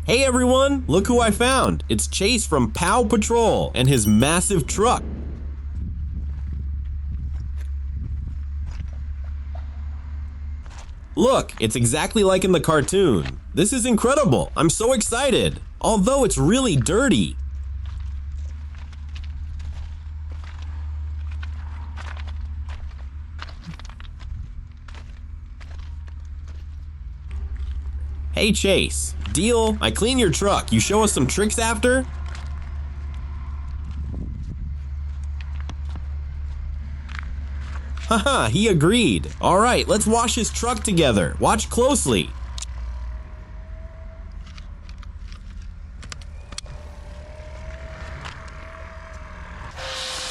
Hey everyone, look who I found. It's Chase from PAW Patrol and his massive truck. Look, it's exactly like in the cartoon. This is incredible. I'm so excited. Although it's really dirty. Hey Chase, deal? I clean your truck. You show us some tricks after? Haha, he agreed. Alright, let's wash his truck together. Watch closely.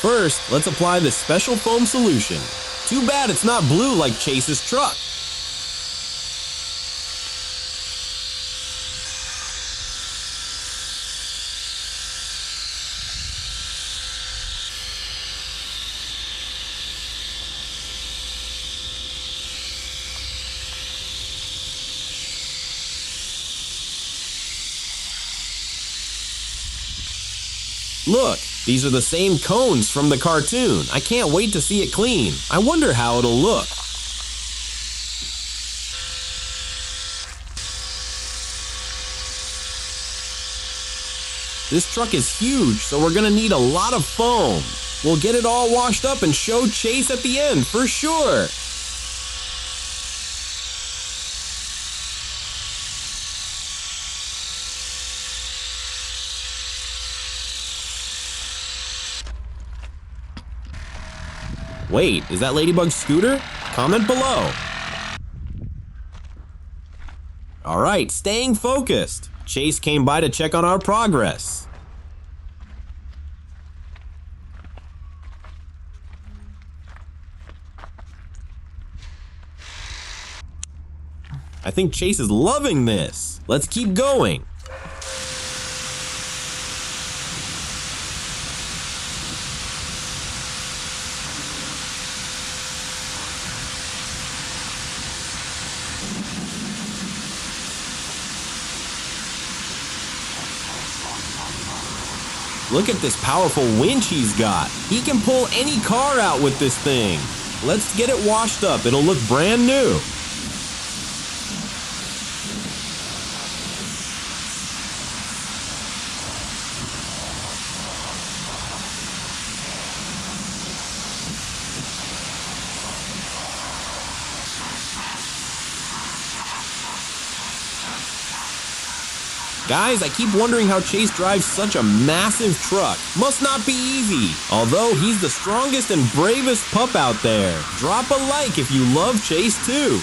First, let's apply this special foam solution. Too bad it's not blue like Chase's truck. Look, these are the same cones from the cartoon. I can't wait to see it clean. I wonder how it'll look. This truck is huge, so we're gonna need a lot of foam. We'll get it all washed up and show Chase at the end for sure. Wait, is that Ladybug's scooter? Comment below. Alright, staying focused. Chase came by to check on our progress. I think Chase is loving this. Let's keep going. Look at this powerful winch he's got. He can pull any car out with this thing. Let's get it washed up. It'll look brand new. Guys, I keep wondering how Chase drives such a massive truck. Must not be easy. Although he's the strongest and bravest pup out there. Drop a like if you love Chase too.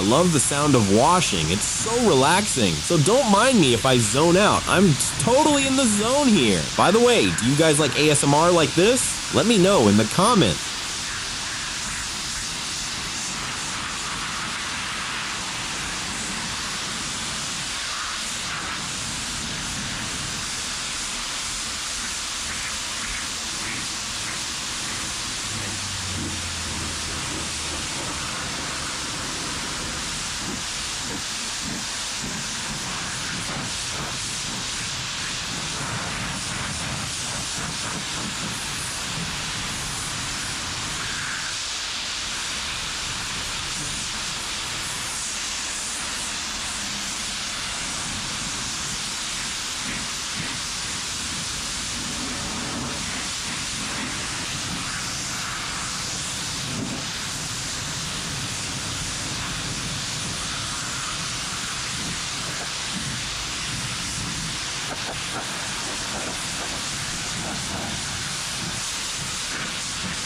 I love the sound of washing. It's so relaxing. So don't mind me if I zone out. I'm totally in the zone here. By the way, do you guys like ASMR like this? Let me know in the comments.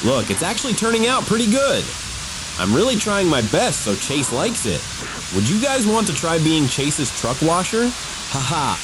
Look, it's actually turning out pretty good. I'm really trying my best so Chase likes it. Would you guys want to try being Chase's truck washer? Haha.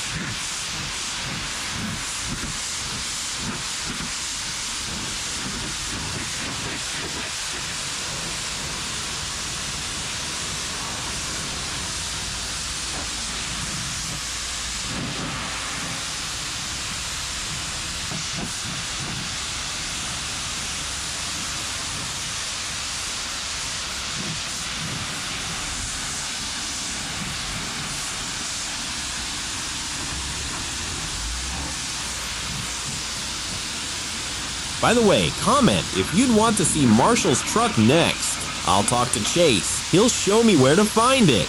By the way, comment if you'd want to see Marshall's truck next. I'll talk to Chase. He'll show me where to find it.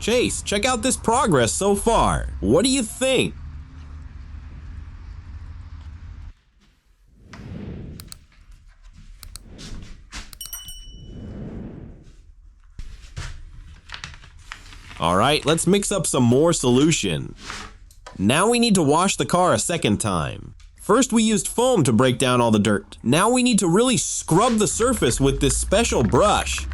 Chase, check out this progress so far. What do you think? Alright, let's mix up some more solution. Now we need to wash the car a second time. First we used foam to break down all the dirt. Now we need to really scrub the surface with this special brush.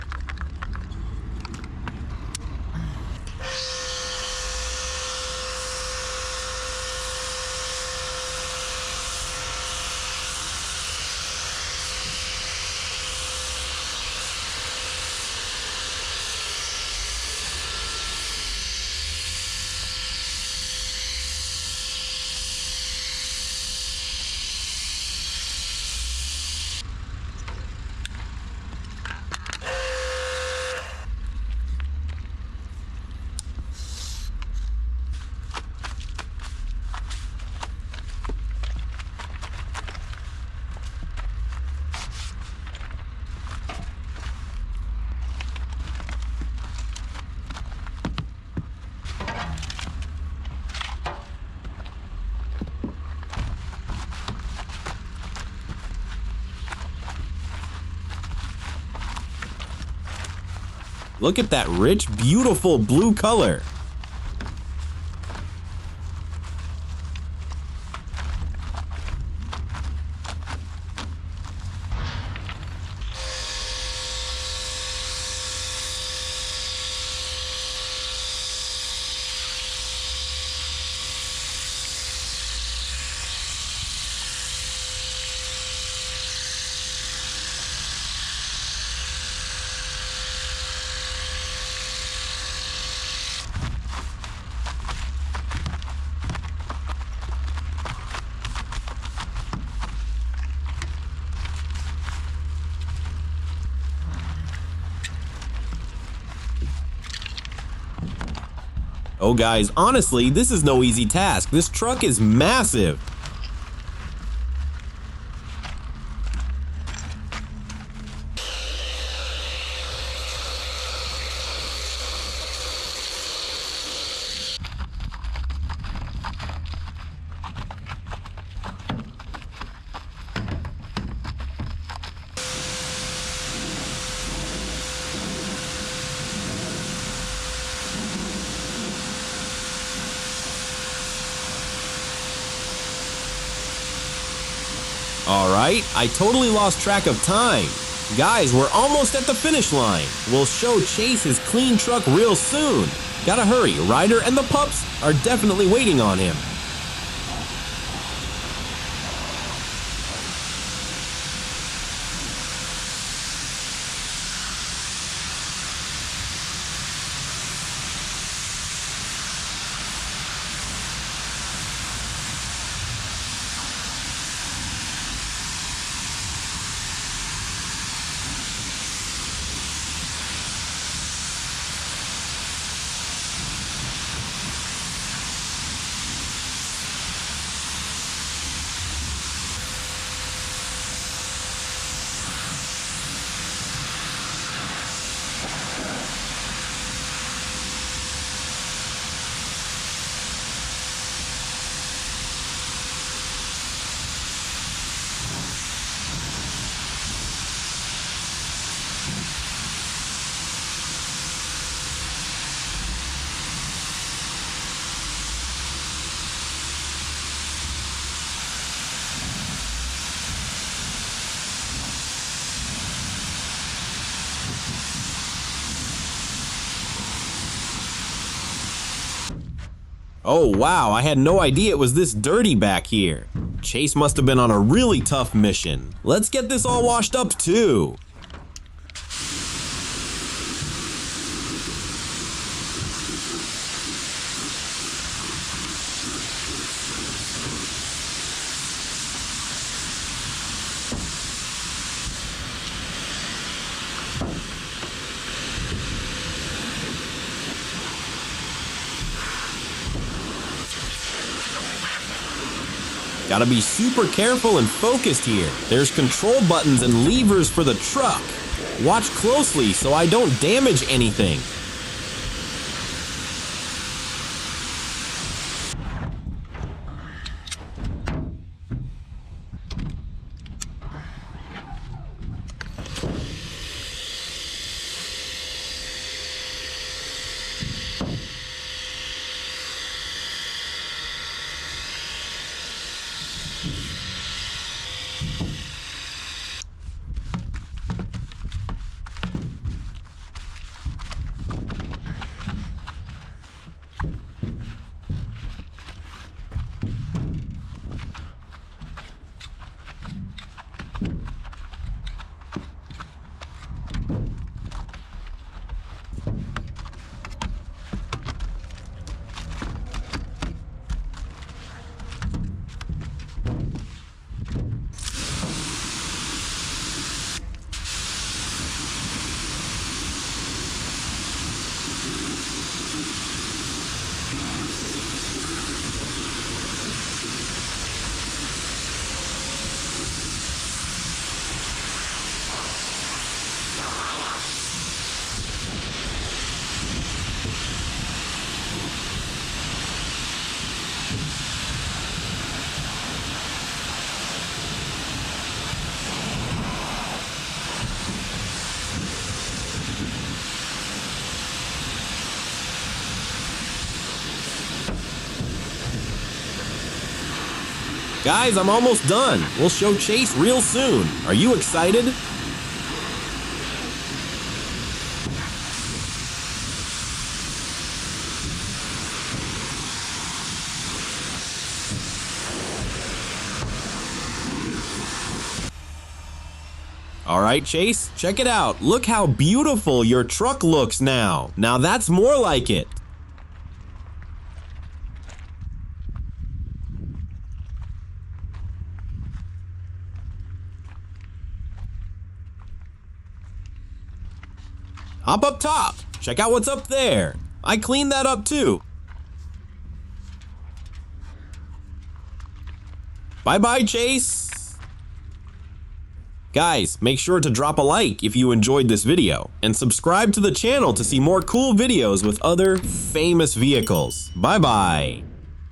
Look at that rich, beautiful blue color. Oh guys, honestly, this is no easy task. This truck is massive. Alright, I totally lost track of time. Guys, we're almost at the finish line. We'll show Chase his clean truck real soon. Gotta hurry, Ryder and the pups are definitely waiting on him. Oh wow, I had no idea it was this dirty back here. Chase must have been on a really tough mission. Let's get this all washed up too. Gotta be super careful and focused here. There's control buttons and levers for the truck. Watch closely so I don't damage anything. Guys, I'm almost done. We'll show Chase real soon. Are you excited? All right, Chase, check it out. Look how beautiful your truck looks now. Now that's more like it. Hop up top. Check out what's up there. I cleaned that up too. Bye-bye, Chase. Guys, make sure to drop a like if you enjoyed this video, and subscribe to the channel to see more cool videos with other famous vehicles. Bye-bye.